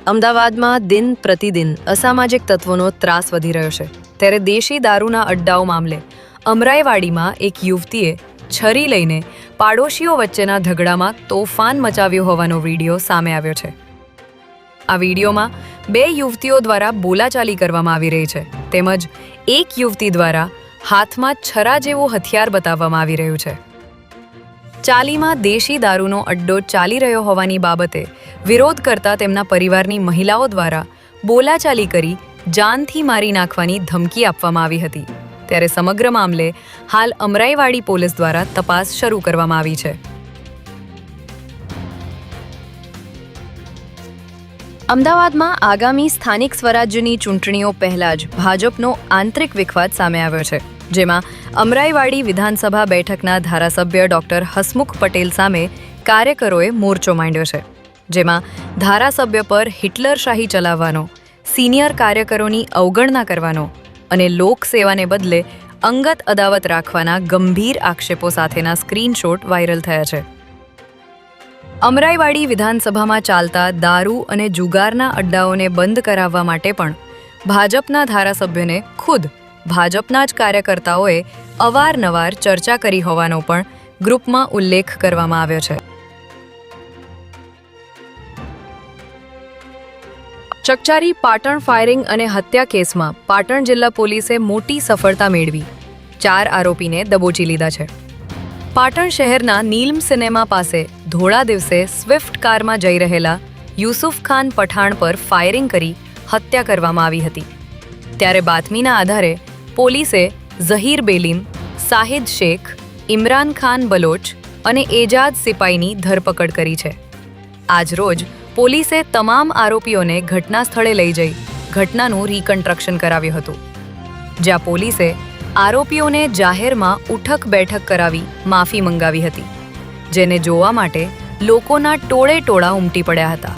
અમદાવાદમાં દિન પ્રતિદિન અસામાજિક તત્વોનો ત્રાસ વધી રહ્યો છે ત્યારે દેશી દારૂના અડ્ડાઓ મામલે અમરાઈવાડીમાં એક યુવતીએ છરી લઈને પાડોશીઓ વચ્ચેના ઝઘડામાં તોફાન મચાવ્યું હોવાનો વિડીયો સામે આવ્યો છે। આ વિડીયોમાં બે યુવતીઓ દ્વારા બોલાચાલી કરવામાં આવી રહી છે તેમજ એક યુવતી દ્વારા હાથમાં છરા જેવું હથિયાર બતાવવામાં આવી રહ્યું છે। ચાલીમાં દેશી દારૂનો અડ્ડો ચાલી રહ્યો હોવાની બાબતે વિરોધ કરતા તેમના પરિવારની મહિલાઓ દ્વારા બોલાચાલી કરી જાનથી મારી નાખવાની ધમકી આપવામાં આવી હતી ત્યારે સમગ્ર મામલે હાલ અમરાઈવાડી પોલીસ દ્વારા તપાસ શરૂ કરવામાં આવી છે। અમદાવાદમાં આગામી સ્થાનિક સ્વરાજ્યની ચૂંટણીઓ પહેલા જ ભાજપનો આંતરિક વિખવાદ સામે આવ્યો છે જેમાં અમરાઈવાડી વિધાનસભા બેઠકના ધારાસભ્ય ડોક્ટર હસમુખ પટેલ સામે કાર્યકરોએ મોરચો માંડ્યો છે જેમાં ધારાસભ્ય પર હિટલરશાહી ચલાવવાનો સિનિયર કાર્યકરોની અવગણના કરવાનો અને લોકસેવાને બદલે અંગત અદાવત રાખવાના ગંભીર આક્ષેપો સાથેના સ્ક્રીનશોટ વાયરલ થયા છે। અમરાઈવાડી વિધાનસભામાં ચાલતા દારૂ અને જુગારના અડ્ડાઓને બંધ કરાવવા માટે પણ ભાજપના ધારાસભ્યને ખુદ ભાજપના જ કાર્યકર્તાઓએ અવારનવાર ચર્ચા કરી હોવાનો પણ ગ્રુપમાં ઉલ્લેખ કરવામાં આવ્યો છે। ચકચારી પાટણ ફાયરિંગ અને હત્યા કેસમાં પાટણ જિલ્લા પોલીસે મોટી સફળતા મેળવી 4 આરોપીને દબોચી લીધા છે। પાટણ શહેરના નીલમ સિનેમા પાસે ધોળા દિવસે સ્વિફ્ટ કારમાં જઈ રહેલા યુસુફ ખાન પઠાણ પર ફાયરિંગ કરી હત્યા કરવામાં આવી હતી ત્યારે બાતમીના આધારે પોલીસે ઝહીર બેલીમ, સાહિદ શેખ, ઇમરાન ખાન બલોચ અને એજાદ સિપાઈની ધરપકડ કરી છે। આજરોજ પોલીસે તમામ આરોપીઓને ઘટના સ્થળે લઈ જઈ ઘટનાનું રિકન્સ્ટ્રક્શન કરાવ્યું હતું જ્યાં પોલીસે આરોપીઓને જાહેરમાં ઉઠક બેઠક કરાવી માફી મંગાવી હતી જેને જોવા માટે લોકોના ટોળે ટોળા ઉમટી પડ્યા હતા।